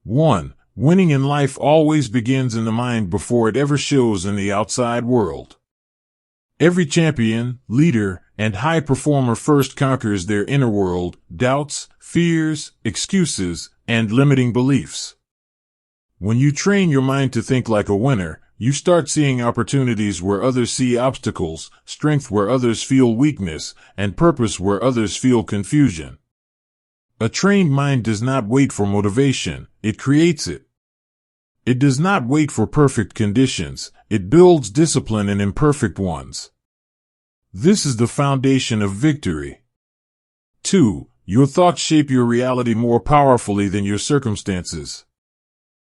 1. Winning in life always begins in the mind before it ever shows in the outside world. Every champion, leader, and high performer first conquers their inner world, doubts, fears, excuses, and limiting beliefs. When you train your mind to think like a winner, you start seeing opportunities where others see obstacles, strength where others feel weakness, and purpose where others feel confusion. A trained mind does not wait for motivation, it creates it. It does not wait for perfect conditions, it builds discipline in imperfect ones. This is the foundation of victory. 2. Your thoughts shape your reality more powerfully than your circumstances.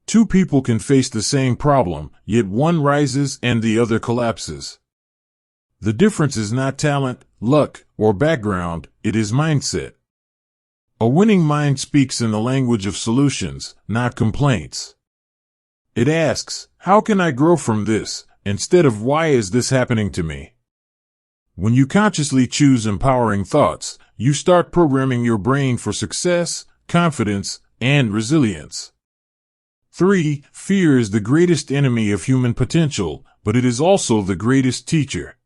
Two people can face the same problem, yet one rises and the other collapses. The difference is not talent, luck, or background, it is mindset. A winning mind speaks in the language of solutions, not complaints. It asks, how can I grow from this, instead of why is this happening to me? When you consciously choose empowering thoughts, you start programming your brain for success, confidence, and resilience. 3. Fear is the greatest enemy of human potential, but it is also the greatest teacher.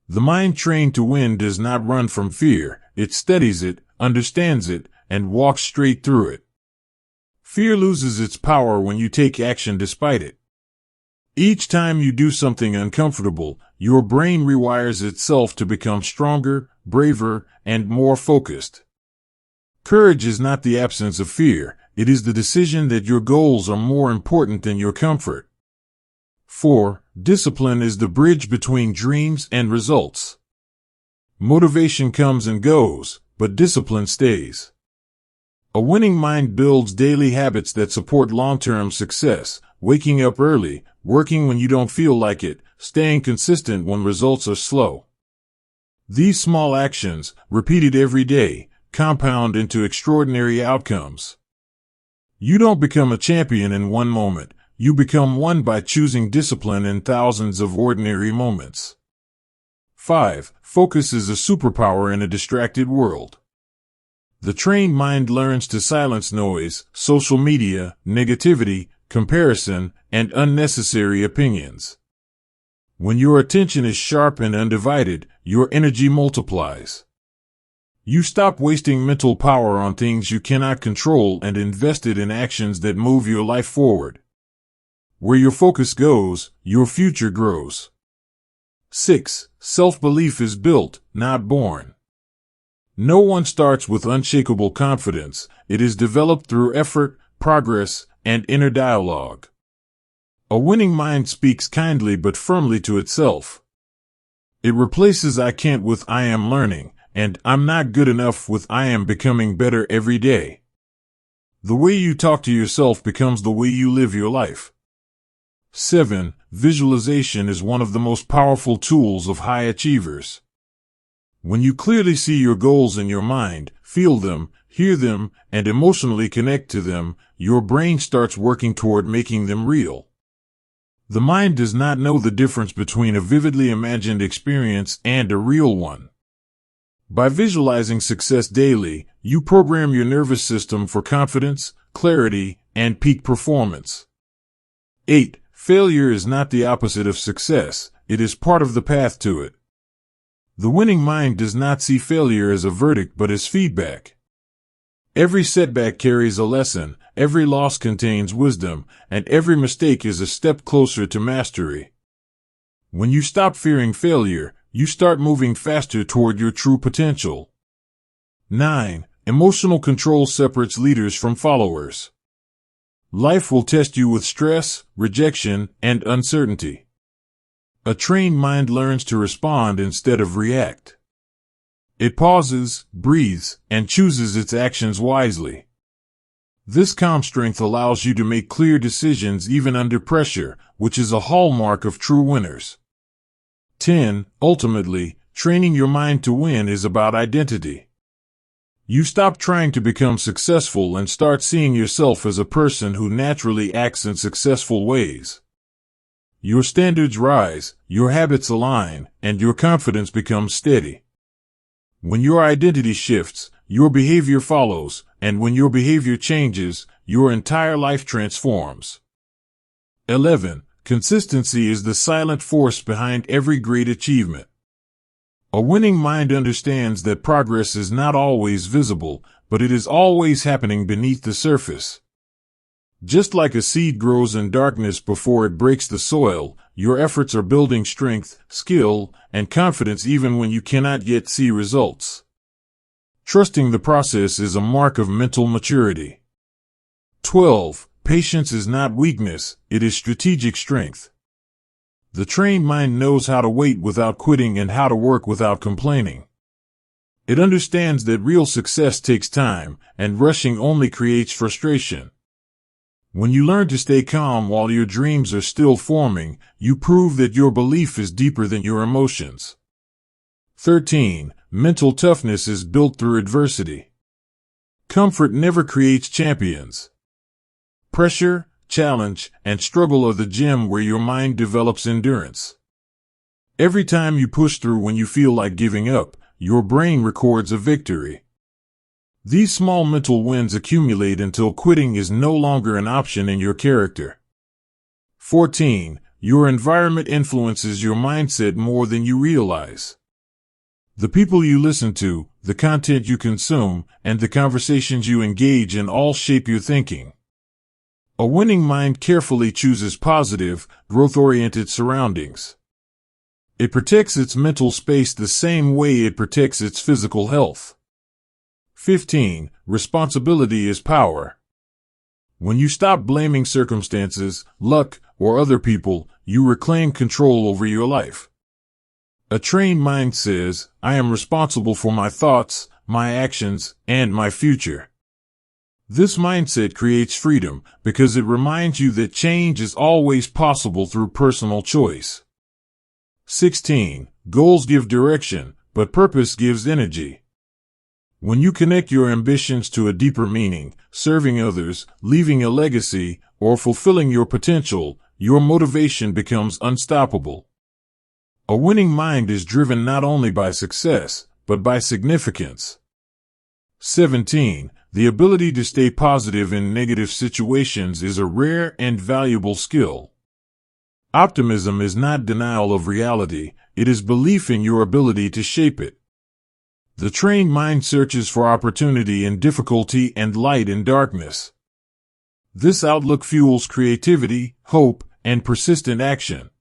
The mind trained to win does not run from fear, it studies it, understands it, and walks straight through it. Fear loses its power when you take action despite it. Each time you do something uncomfortable, your brain rewires itself to become stronger, braver, and more focused. Courage is not the absence of fear, it is the decision that your goals are more important than your comfort. 4. Discipline is the bridge between dreams and results. Motivation comes and goes, but discipline stays. A winning mind builds daily habits that support long-term success, waking up early, working when you don't feel like it, staying consistent when results are slow. These small actions, repeated every day, compound into extraordinary outcomes. You don't become a champion in one moment, you become one by choosing discipline in thousands of ordinary moments. 5. Focus is a superpower in a distracted world. The trained mind learns to silence noise, social media, negativity, comparison, and unnecessary opinions. When your attention is sharp and undivided, your energy multiplies. You stop wasting mental power on things you cannot control and invest it in actions that move your life forward. Where your focus goes, your future grows. 6. Self-belief is built, not born. No one starts with unshakable confidence, it is developed through effort, progress, and inner dialogue. A winning mind speaks kindly but firmly to itself. It replaces I can't with I am learning, and I'm not good enough with I am becoming better every day. The way you talk to yourself becomes the way you live your life. 7. Visualization is one of the most powerful tools of high achievers. When you clearly see your goals in your mind, feel them, hear them, and emotionally connect to them, your brain starts working toward making them real. The mind does not know the difference between a vividly imagined experience and a real one. By visualizing success daily, you program your nervous system for confidence, clarity, and peak performance. 8. Failure is not the opposite of success, it is part of the path to it. The winning mind does not see failure as a verdict but as feedback. Every setback carries a lesson, every loss contains wisdom, and every mistake is a step closer to mastery. When you stop fearing failure, you start moving faster toward your true potential. 9. Emotional control separates leaders from followers. Life will test you with stress, rejection, and uncertainty. A trained mind learns to respond instead of react. It pauses, breathes, and chooses its actions wisely. This calm strength allows you to make clear decisions even under pressure, which is a hallmark of true winners. 10. Ultimately, training your mind to win is about identity. You stop trying to become successful and start seeing yourself as a person who naturally acts in successful ways. Your standards rise, your habits align, and your confidence becomes steady. When your identity shifts, your behavior follows, and when your behavior changes, your entire life transforms. 11. Consistency is the silent force behind every great achievement. A winning mind understands that progress is not always visible, but it is always happening beneath the surface. Just like a seed grows in darkness before it breaks the soil, your efforts are building strength, skill, and confidence even when you cannot yet see results. Trusting the process is a mark of mental maturity. 12. Patience is not weakness, it is strategic strength. The trained mind knows how to wait without quitting and how to work without complaining. It understands that real success takes time, and rushing only creates frustration. When you learn to stay calm while your dreams are still forming, you prove that your belief is deeper than your emotions. 13. Mental toughness is built through adversity. Comfort never creates champions. Pressure, challenge, and struggle are the gym where your mind develops endurance. Every time you push through when you feel like giving up, your brain records a victory. These small mental wins accumulate until quitting is no longer an option in your character. 14. Your environment influences your mindset more than you realize. The people you listen to, the content you consume, and the conversations you engage in all shape your thinking. A winning mind carefully chooses positive, growth-oriented surroundings. It protects its mental space the same way it protects its physical health. 15. Responsibility is power. When you stop blaming circumstances, luck, or other people, you reclaim control over your life. A trained mind says, I am responsible for my thoughts, my actions, and my future. This mindset creates freedom because it reminds you that change is always possible through personal choice. 16. Goals give direction, but purpose gives energy. When you connect your ambitions to a deeper meaning, serving others, leaving a legacy, or fulfilling your potential, your motivation becomes unstoppable. A winning mind is driven not only by success, but by significance. 17. The ability to stay positive in negative situations is a rare and valuable skill. Optimism is not denial of reality, it is belief in your ability to shape it. The trained mind searches for opportunity in difficulty and light in darkness. This outlook fuels creativity, hope, and persistent action.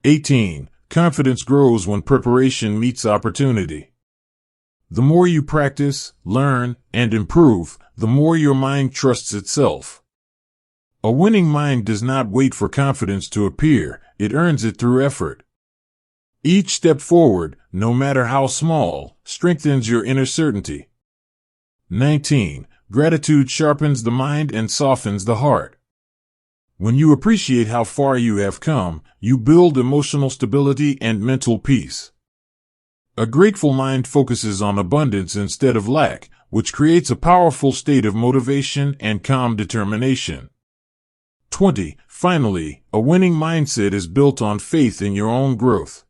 18. Confidence grows when preparation meets opportunity. The more you practice, learn, and improve, the more your mind trusts itself. A winning mind does not wait for confidence to appear, it earns it through effort. Each step forward, no matter how small, strengthens your inner certainty. 19. Gratitude sharpens the mind and softens the heart. When you appreciate how far you have come, you build emotional stability and mental peace. A grateful mind focuses on abundance instead of lack, which creates a powerful state of motivation and calm determination. 20. Finally, a winning mindset is built on faith in your own growth.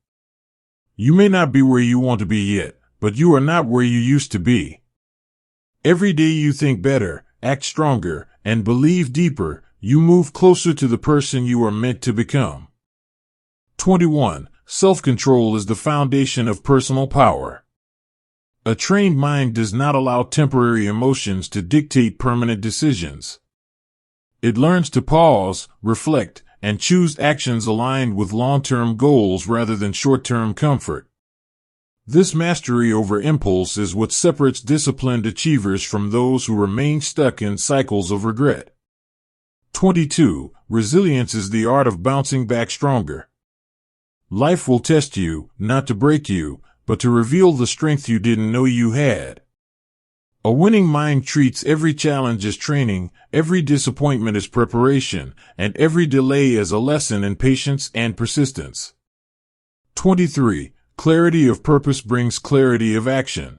You may not be where you want to be yet, but you are not where you used to be. Every day you think better, act stronger, and believe deeper, you move closer to the person you are meant to become. 21. Self-control is the foundation of personal power. A trained mind does not allow temporary emotions to dictate permanent decisions. It learns to pause, reflect, and choose actions aligned with long-term goals rather than short-term comfort. This mastery over impulse is what separates disciplined achievers from those who remain stuck in cycles of regret. 22. Resilience is the art of bouncing back stronger. Life will test you, not to break you, but to reveal the strength you didn't know you had. A winning mind treats every challenge as training, every disappointment as preparation, and every delay as a lesson in patience and persistence. 23. Clarity of purpose brings clarity of action.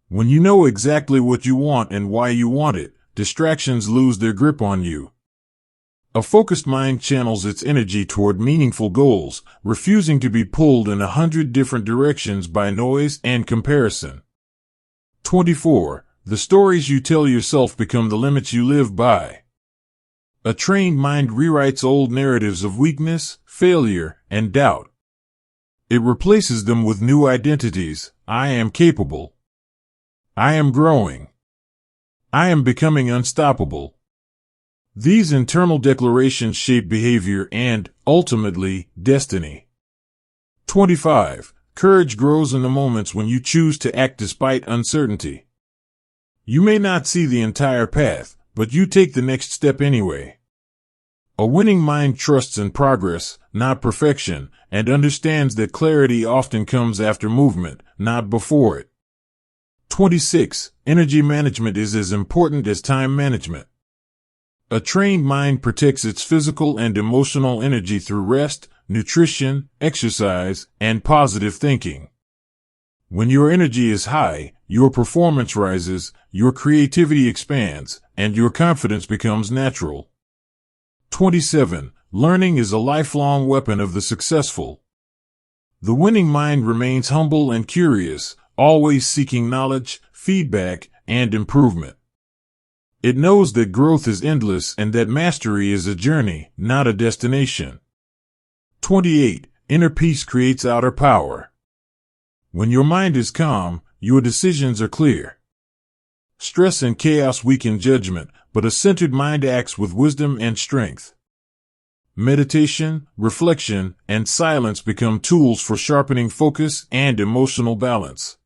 When you know exactly what you want and why you want it, distractions lose their grip on you. A focused mind channels its energy toward meaningful goals, refusing to be pulled in 100 different directions by noise and comparison. 24. The stories you tell yourself become the limits you live by. A trained mind rewrites old narratives of weakness, failure, and doubt. It replaces them with new identities. I am capable. I am growing. I am becoming unstoppable. These internal declarations shape behavior and, ultimately, destiny. 25. Courage grows in the moments when you choose to act despite uncertainty. You may not see the entire path, but you take the next step anyway. A winning mind trusts in progress, not perfection, and understands that clarity often comes after movement, not before it. 26. Energy management is as important as time management. A trained mind protects its physical and emotional energy through rest, nutrition, exercise, and positive thinking. When your energy is high, your performance rises, your creativity expands, and your confidence becomes natural. 27. Learning is a lifelong weapon of the successful. The winning mind remains humble and curious, always seeking knowledge, feedback, and improvement. It knows that growth is endless and that mastery is a journey, not a destination. 28. Inner peace creates outer power. When your mind is calm, your decisions are clear. Stress and chaos weaken judgment, but a centered mind acts with wisdom and strength. Meditation, reflection, and silence become tools for sharpening focus and emotional balance.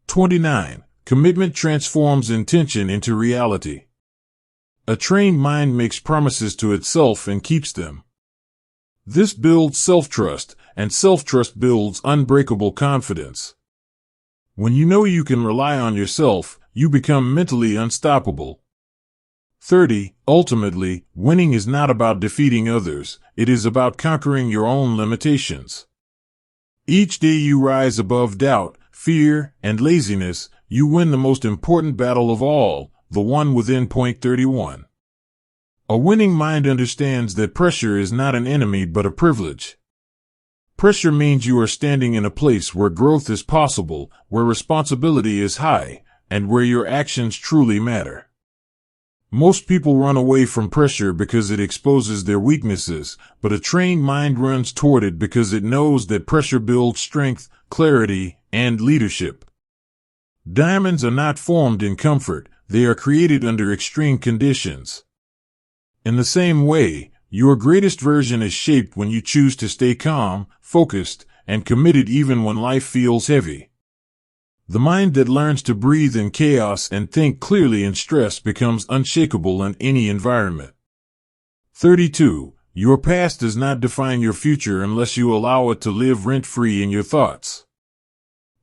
29. Commitment transforms intention into reality. A trained mind makes promises to itself and keeps them. This builds self-trust, and self-trust builds unbreakable confidence. When you know you can rely on yourself, you become mentally unstoppable. 30. Ultimately, winning is not about defeating others, it is about conquering your own limitations. Each day you rise above doubt, fear, and laziness, you win the most important battle of all, the one within. 31. A winning mind understands that pressure is not an enemy but a privilege. Pressure means you are standing in a place where growth is possible, where responsibility is high, and where your actions truly matter. Most people run away from pressure because it exposes their weaknesses, but a trained mind runs toward it because it knows that pressure builds strength, clarity, and leadership. Diamonds are not formed in comfort, they are created under extreme conditions. In the same way, your greatest version is shaped when you choose to stay calm, focused, and committed even when life feels heavy. The mind that learns to breathe in chaos and think clearly in stress becomes unshakable in any environment. 32. Your past does not define your future unless you allow it to live rent-free in your thoughts.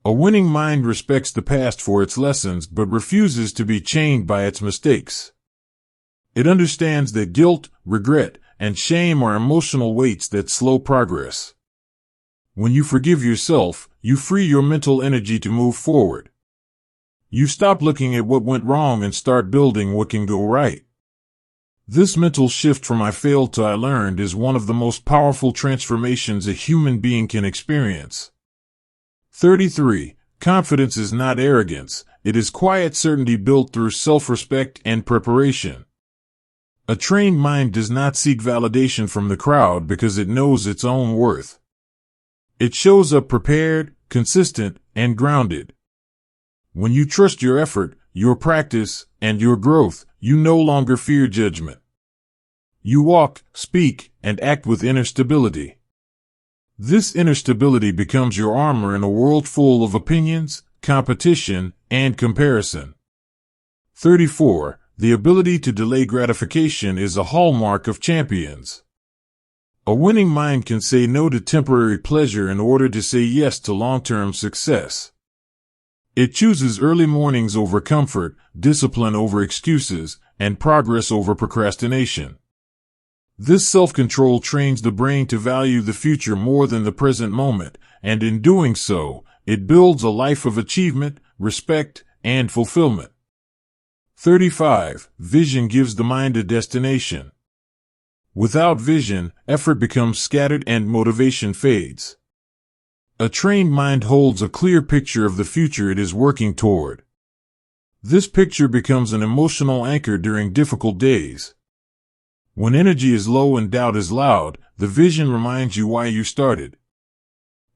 A winning mind respects the past for its lessons but refuses to be chained by its mistakes. It understands that guilt, regret, and shame are emotional weights that slow progress. When you forgive yourself, you free your mental energy to move forward. You stop looking at what went wrong and start building what can go right. This mental shift from I failed to I learned is one of the most powerful transformations a human being can experience. 33. Confidence is not arrogance, it is quiet certainty built through self-respect and preparation. A trained mind does not seek validation from the crowd because it knows its own worth. It shows up prepared, consistent, and grounded. When you trust your effort, your practice, and your growth, you no longer fear judgment. You walk, speak, and act with inner stability. This inner stability becomes your armor in a world full of opinions, competition, and comparison. 34. The ability to delay gratification is a hallmark of champions. A winning mind can say no to temporary pleasure in order to say yes to long-term success. It chooses early mornings over comfort, discipline over excuses, and progress over procrastination. This self-control trains the brain to value the future more than the present moment, and in doing so, it builds a life of achievement, respect, and fulfillment. 35. Vision gives the mind a destination. Without vision, effort becomes scattered and motivation fades. A trained mind holds a clear picture of the future it is working toward. This picture becomes an emotional anchor during difficult days. When energy is low and doubt is loud, the vision reminds you why you started.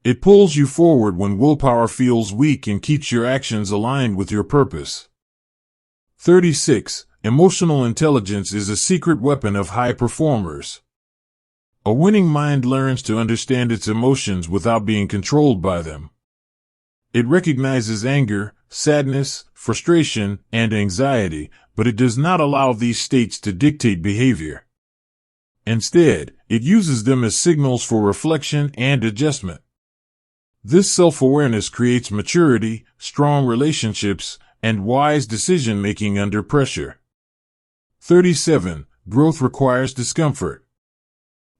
It pulls you forward when willpower feels weak and keeps your actions aligned with your purpose. 36. Emotional intelligence is a secret weapon of high performers. A winning mind learns to understand its emotions without being controlled by them. It recognizes anger, sadness, frustration, and anxiety, but it does not allow these states to dictate behavior. Instead, it uses them as signals for reflection and adjustment. This self-awareness creates maturity, strong relationships, and wise decision-making under pressure. 37. Growth requires discomfort.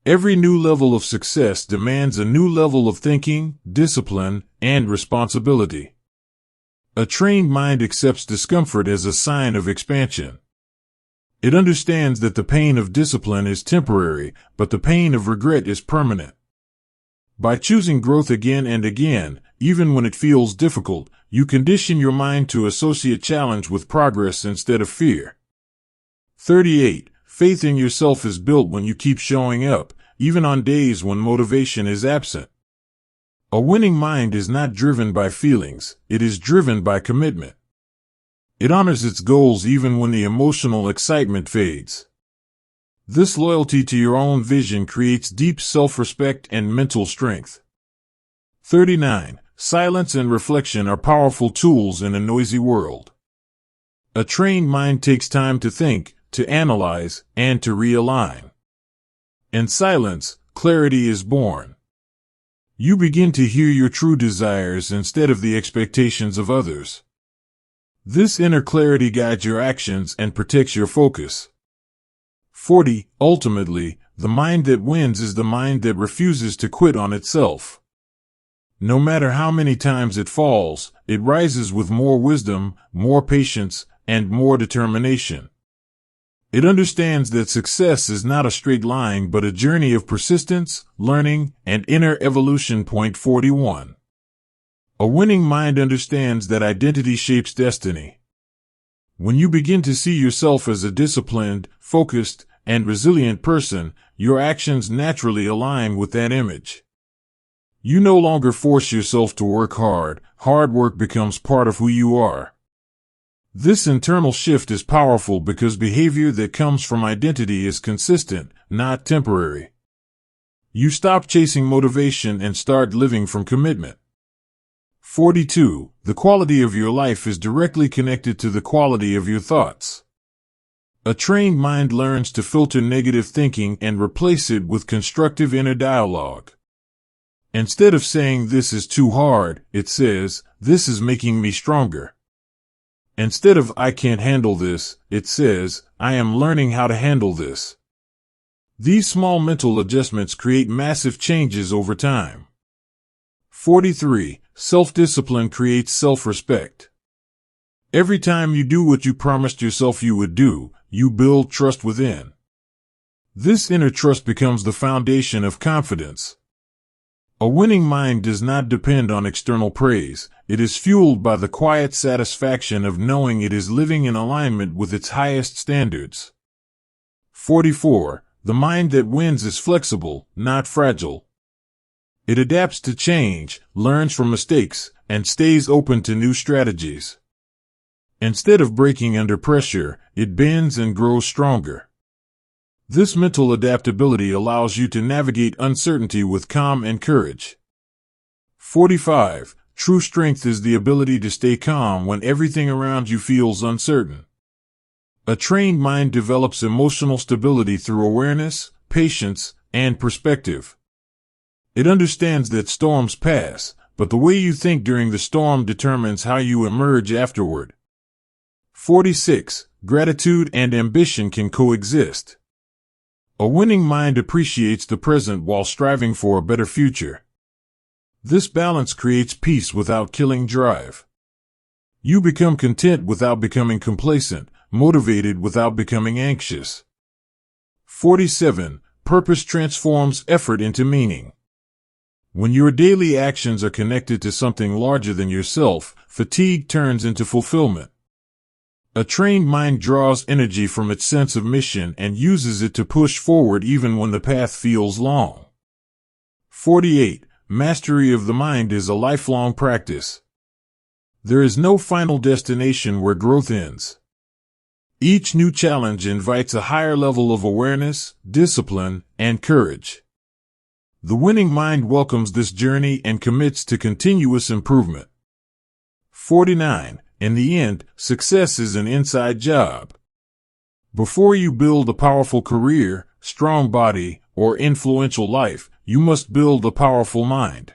Every new level of success demands a new level of thinking, discipline, and responsibility. A trained mind accepts discomfort as a sign of expansion. It understands that the pain of discipline is temporary, but the pain of regret is permanent. By choosing growth again and again, even when it feels difficult, you condition your mind to associate challenge with progress instead of fear. 38. Faith in yourself is built when you keep showing up, even on days when motivation is absent. A winning mind is not driven by feelings, it is driven by commitment. It honors its goals even when the emotional excitement fades. This loyalty to your own vision creates deep self-respect and mental strength. 39. Silence and reflection are powerful tools in a noisy world. A trained mind takes time to think, to analyze, and to realign. In silence, clarity is born. You begin to hear your true desires instead of the expectations of others. This inner clarity guides your actions and protects your focus. 40. Ultimately, the mind that wins is the mind that refuses to quit on itself. No matter how many times it falls, it rises with more wisdom, more patience, and more determination. It understands that success is not a straight line but a journey of persistence, learning, and inner evolution. 41. A winning mind understands that identity shapes destiny. When you begin to see yourself as a disciplined, focused, and resilient person, your actions naturally align with that image. You no longer force yourself to work hard. Hard work becomes part of who you are. This internal shift is powerful because behavior that comes from identity is consistent, not temporary. You stop chasing motivation and start living from commitment. 42. The quality of your life is directly connected to the quality of your thoughts. A trained mind learns to filter negative thinking and replace it with constructive inner dialogue. Instead of saying this is too hard, it says, this is making me stronger. Instead of I can't handle this, it says, I am learning how to handle this. These small mental adjustments create massive changes over time. 43. Self-discipline creates self-respect. Every time you do what you promised yourself you would do, you build trust within. This inner trust becomes the foundation of confidence. A winning mind does not depend on external praise. It is fueled by the quiet satisfaction of knowing it is living in alignment with its highest standards. 44. The mind that wins is flexible, not fragile. It adapts to change, learns from mistakes, and stays open to new strategies. Instead of breaking under pressure, it bends and grows stronger. This mental adaptability allows you to navigate uncertainty with calm and courage. 45. True strength is the ability to stay calm when everything around you feels uncertain. A trained mind develops emotional stability through awareness, patience, and perspective. It understands that storms pass, but the way you think during the storm determines how you emerge afterward. 46. Gratitude and ambition can coexist. A winning mind appreciates the present while striving for a better future. This balance creates peace without killing drive. You become content without becoming complacent, motivated without becoming anxious. 47. Purpose transforms effort into meaning. When your daily actions are connected to something larger than yourself, fatigue turns into fulfillment. A trained mind draws energy from its sense of mission and uses it to push forward even when the path feels long. 48. Mastery of the mind is a lifelong practice. There is no final destination where growth ends. Each new challenge invites a higher level of awareness, discipline, and courage. The winning mind welcomes this journey and commits to continuous improvement. 49. In the end, success is an inside job. Before you build a powerful career, strong body, or influential life, you must build a powerful mind.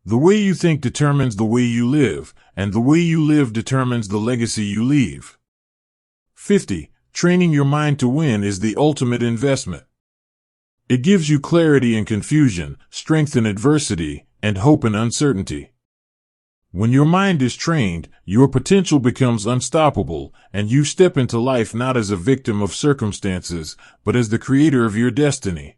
The way you think determines the way you live, and the way you live determines the legacy you leave. 50. Training your mind to win is the ultimate investment. It gives you clarity in confusion, strength in adversity, and hope in uncertainty. When your mind is trained, your potential becomes unstoppable, and you step into life not as a victim of circumstances, but as the creator of your destiny.